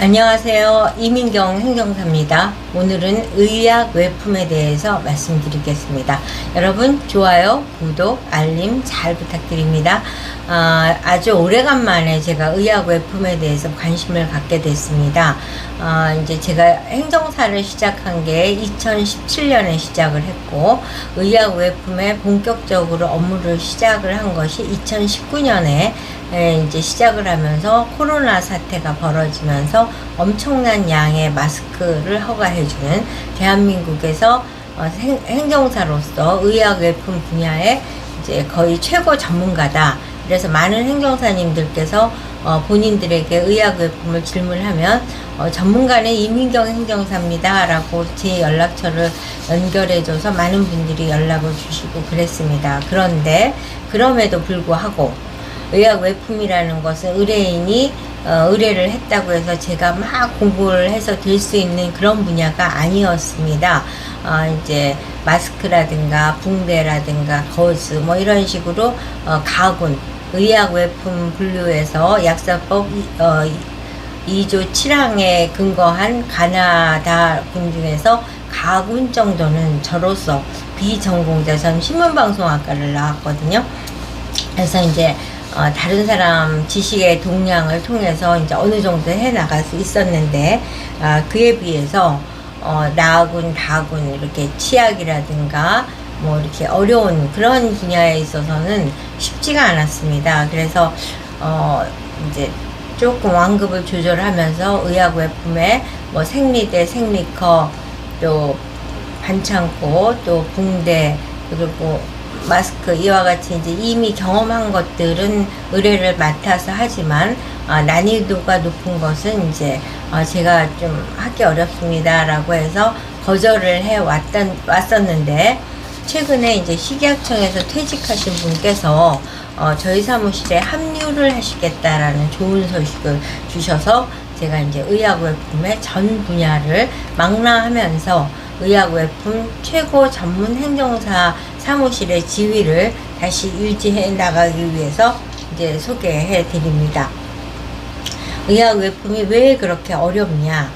안녕하세요. 이민경 행정사입니다. 오늘은 의학 외품에 대해서 말씀드리겠습니다. 여러분 좋아요, 구독, 알림 잘 부탁드립니다. 아주 오래간만에 제가 의학 외품에 대해서 관심을 갖게 됐습니다. 이제 제가 행정사를 시작한 게 2017년에 시작을 했고, 의학 외품에 본격적으로 업무를 시작을 한 것이 2019년에 이제 시작을 하면서 코로나 사태가 벌어지면서 엄청난 양의 마스크를 허가해주는 대한민국에서 행정사로서 의학 외품 분야에 이제 거의 최고 전문가다. 그래서 많은 행정사님들께서 본인들에게 의학 외품을 질문하면 전문가는 이민경 행정사입니다 라고 제 연락처를 연결해줘서 많은 분들이 연락을 주시고 그랬습니다. 그런데 그럼에도 불구하고 의학 외품이라는 것은 의뢰인이 의뢰를 했다고 해서 제가 막 공부를 해서 될 수 있는 그런 분야가 아니었습니다. 이제 마스크라든가 붕대라든가 거즈 뭐 이런 식으로 가군, 의학 외품 분류에서 약사법 2조 7항에 근거한 가나다군 중에서 가군 정도는 저로서 비전공자, 전 신문방송학과를 나왔거든요. 그래서 이제 다른 사람 지식의 동량을 통해서 이제 어느 정도 해 나갈 수 있었는데, 그에 비해서 나군, 다군 이렇게 치약이라든가 뭐 이렇게 어려운 그런 분야에 있어서는 쉽지가 않았습니다. 그래서 이제 조금 완급을 조절하면서 의학 외품에 뭐 생리대, 생리커, 또 반창고, 또 붕대, 그리고 마스크, 이와 같이 이제 이미 경험한 것들은 의뢰를 맡아서 하지만 난이도가 높은 것은 이제 제가 좀 하기 어렵습니다 라고 해서 거절을 해 왔었는데, 최근에 이제 식약청에서 퇴직하신 분께서 저희 사무실에 합류를 하시겠다라는 좋은 소식을 주셔서 제가 이제 의학 외품의 전 분야를 망라하면서 의학 외품 최고 전문 행정사 사무실의 지위를 다시 유지해 나가기 위해서 이제 소개해 드립니다. 의학 외품이 왜 그렇게 어렵냐?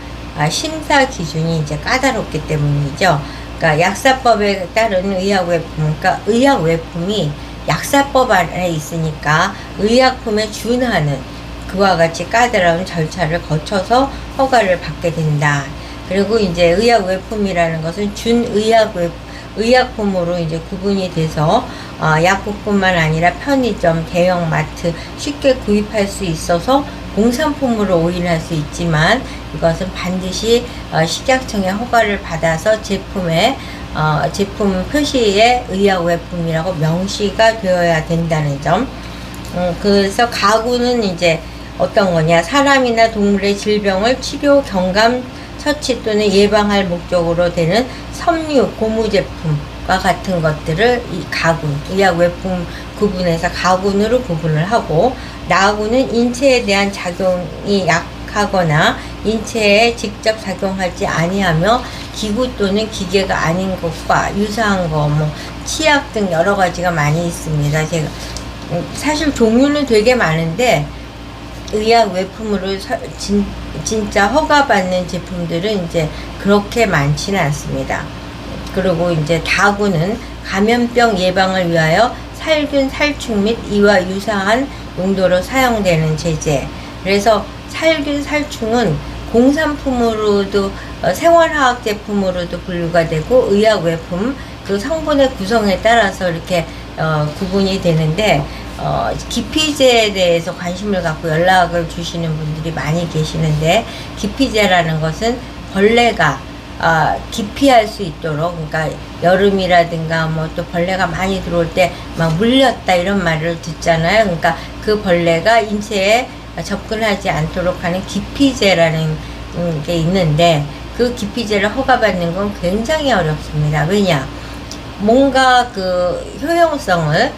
심사 기준이 이제 까다롭기 때문이죠. 그러니까 약사법에 따른 의학 외품, 그러니까 의학 외품이 약사법 안에 있으니까 의약품에 준하는 그와 같이 까다로운 절차를 거쳐서 허가를 받게 된다. 그리고 이제 의학 외품이라는 것은 의약품으로 이제 구분이 돼서 약국뿐만 아니라 편의점, 대형마트 쉽게 구입할 수 있어서 공산품으로 오인할 수 있지만, 이것은 반드시 식약청의 허가를 받아서 제품 표시에 의약 외품이라고 명시가 되어야 된다는 점. 그래서 가구는 이제 어떤 거냐, 사람이나 동물의 질병을 치료, 경감, 처치 또는 예방할 목적으로 되는 섬유, 고무 제품과 같은 것들을 이 가군, 의약 외품 구분해서 가군으로 구분을 하고, 나군은 인체에 대한 작용이 약하거나 인체에 직접 작용하지 아니하며 기구 또는 기계가 아닌 것과 유사한 거, 뭐 치약 등 여러 가지가 많이 있습니다. 제가 사실 종류는 되게 많은데 의약 외품으로 진짜 허가받는 제품들은 이제 그렇게 많지는 않습니다. 그리고 이제 다구는 감염병 예방을 위하여 살균, 살충 및 이와 유사한 용도로 사용되는 제제. 그래서 살균, 살충은 공산품으로도 생활화학 제품으로도 분류가 되고 의약 외품 그 성분의 구성에 따라서 이렇게 구분이 되는데, 기피제에 대해서 관심을 갖고 연락을 주시는 분들이 많이 계시는데, 기피제라는 것은 벌레가 기피할 수 있도록, 그러니까 여름이라든가 뭐 또 벌레가 많이 들어올 때 막 물렸다 이런 말을 듣잖아요. 그러니까 그 벌레가 인체에 접근하지 않도록 하는 기피제라는 게 있는데, 그 기피제를 허가받는 건 굉장히 어렵습니다. 왜냐? 뭔가 그 효용성을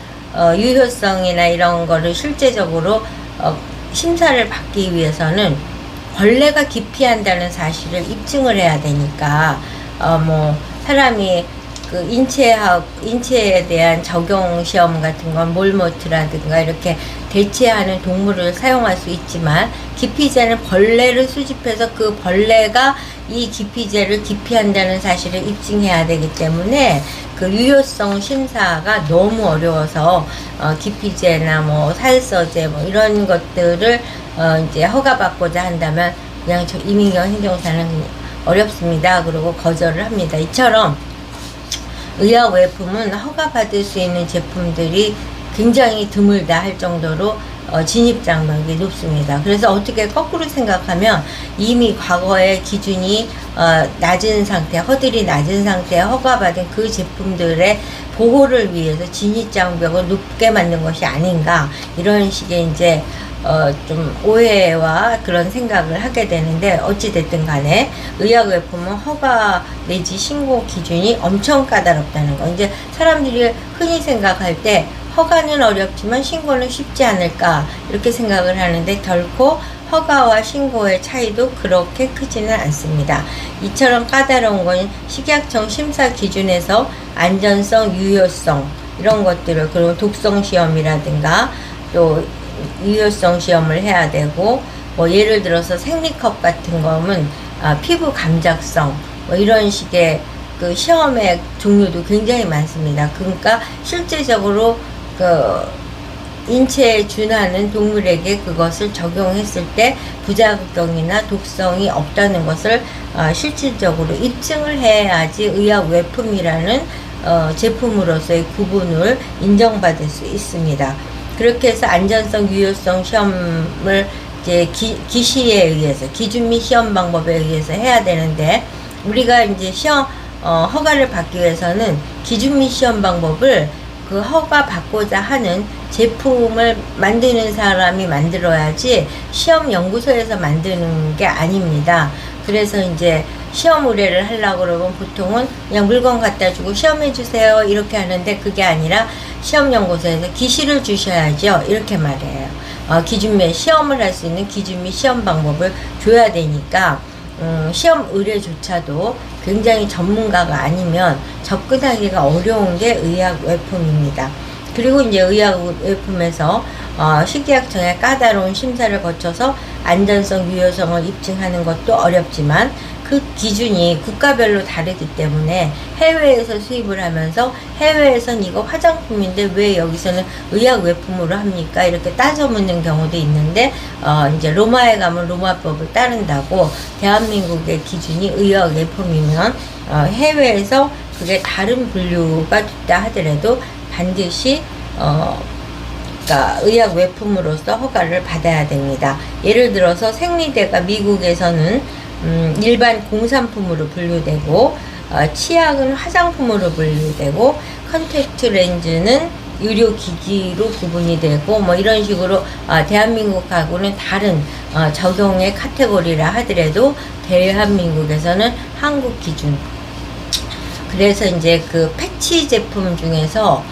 유효성이나 이런 거를 실제적으로 심사를 받기 위해서는 벌레가 기피한다는 사실을 입증을 해야 되니까, 뭐 사람이 그 인체에 대한 적용 시험 같은 건 몰모트라든가 이렇게 대체하는 동물을 사용할 수 있지만 기피제는 벌레를 수집해서 그 벌레가 이 기피제를 기피한다는 사실을 입증해야 되기 때문에 그 유효성 심사가 너무 어려워서 기피제나 뭐 살서제 뭐 이런 것들을 이제 허가받고자 한다면 그냥 이민경 행정사는 어렵습니다. 그리고 거절을 합니다. 이처럼 의약외품은 허가받을 수 있는 제품들이 굉장히 드물다 할 정도로 진입장벽이 높습니다. 그래서 어떻게 거꾸로 생각하면 이미 과거의 기준이 낮은 상태, 허들이 낮은 상태에 허가받은 그 제품들의 보호를 위해서 진입장벽을 높게 만든 것이 아닌가, 이런 식의 이제 좀 오해와 그런 생각을 하게 되는데, 어찌됐든 간에 의약외품은 허가 내지 신고 기준이 엄청 까다롭다는 거. 이제 사람들이 흔히 생각할 때 허가는 어렵지만 신고는 쉽지 않을까 이렇게 생각을 하는데, 결코 허가와 신고의 차이도 그렇게 크지는 않습니다. 이처럼 까다로운 건 식약청 심사 기준에서 안전성, 유효성 이런 것들을, 그리고 독성 시험이라든가 또 유효성 시험을 해야 되고, 뭐 예를 들어서 생리컵 같은 거는 피부 감작성 뭐 이런 식의 그 시험의 종류도 굉장히 많습니다. 그러니까 실제적으로 그 인체에 준하는 동물에게 그것을 적용했을 때 부작용이나 독성이 없다는 것을 실질적으로 입증을 해야지 의약외품이라는 제품으로서의 구분을 인정받을 수 있습니다. 그렇게 해서 안전성, 유효성 시험을 이제 기시에 의해서, 기준 및 시험 방법에 의해서 해야 되는데, 우리가 이제 허가를 받기 위해서는 기준 및 시험 방법을 그 허가 받고자 하는 제품을 만드는 사람이 만들어야지 시험 연구소에서 만드는 게 아닙니다. 그래서 이제 시험 의뢰를 하려고 그러면 보통은 그냥 물건 갖다 주고 시험해 주세요 이렇게 하는데, 그게 아니라 시험 연구소에서 기시를 주셔야죠 이렇게 말해요. 기준 및 시험을 할 수 있는 기준 및 시험 방법을 줘야 되니까 시험 의뢰조차도 굉장히 전문가가 아니면 접근하기가 어려운 게 의약외품입니다. 그리고 이제 의약외품에서 식약청의 까다로운 심사를 거쳐서 안전성, 유효성을 입증하는 것도 어렵지만 그 기준이 국가별로 다르기 때문에 해외에서 수입을 하면서 해외에선 이거 화장품인데 왜 여기서는 의약외품으로 합니까? 이렇게 따져 묻는 경우도 있는데, 이제 로마에 가면 로마법을 따른다고 대한민국의 기준이 의약외품이면 해외에서 그게 다른 분류가 됐다 하더라도 반드시 그러니까 의약외품으로서 허가를 받아야 됩니다. 예를 들어서 생리대가 미국에서는 일반 공산품으로 분류되고, 치약은 화장품으로 분류되고, 컨택트 렌즈는 의료기기로 구분이 되고, 뭐 이런 식으로 대한민국하고는 다른 적용의 카테고리라 하더라도 대한민국에서는 한국 기준. 그래서 이제 그 패치 제품 중에서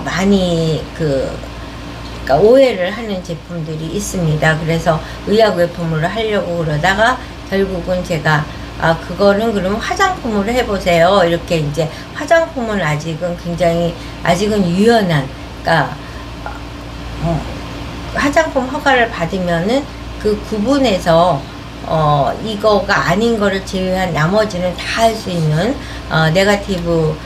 많이 그러니까 오해를 하는 제품들이 있습니다. 그래서 의약외품으로 하려고 그러다가 결국은 제가 그거는 그러면 화장품으로 해보세요 이렇게, 이제 화장품은 아직은 유연한, 그러니까 화장품 허가를 받으면은 그 구분해서 이거가 아닌 거를 제외한 나머지는 다 할 수 있는 네거티브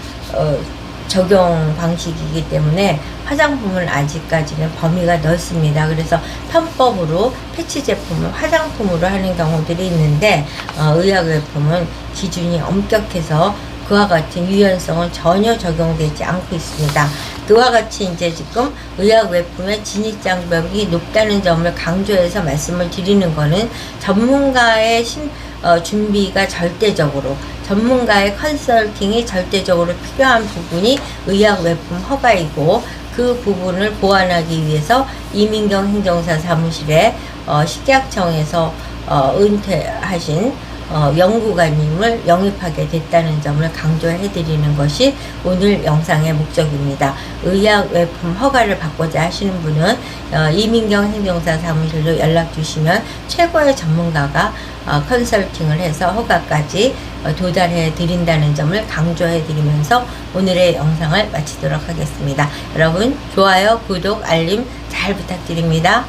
적용 방식이기 때문에 화장품은 아직까지는 범위가 넓습니다. 그래서 편법으로 패치 제품을 화장품으로 하는 경우들이 있는데, 의약외품은 기준이 엄격해서 그와 같은 유연성은 전혀 적용되지 않고 있습니다. 그와 같이 이제 지금 의약외품의 진입장벽이 높다는 점을 강조해서 말씀을 드리는 거는, 전문가의 준비가 절대적으로, 전문가의 컨설팅이 절대적으로 필요한 부분이 의약외품 허가이고, 그 부분을 보완하기 위해서 이민경 행정사 사무실에 식약청에서 은퇴하신 연구관님을 영입하게 됐다는 점을 강조해 드리는 것이 오늘 영상의 목적입니다. 의약 외품 허가를 받고자 하시는 분은 이민경 행정사 사무실로 연락 주시면 최고의 전문가가 컨설팅을 해서 허가까지 도달해 드린다는 점을 강조해 드리면서 오늘의 영상을 마치도록 하겠습니다. 여러분 좋아요, 구독, 알림 잘 부탁드립니다.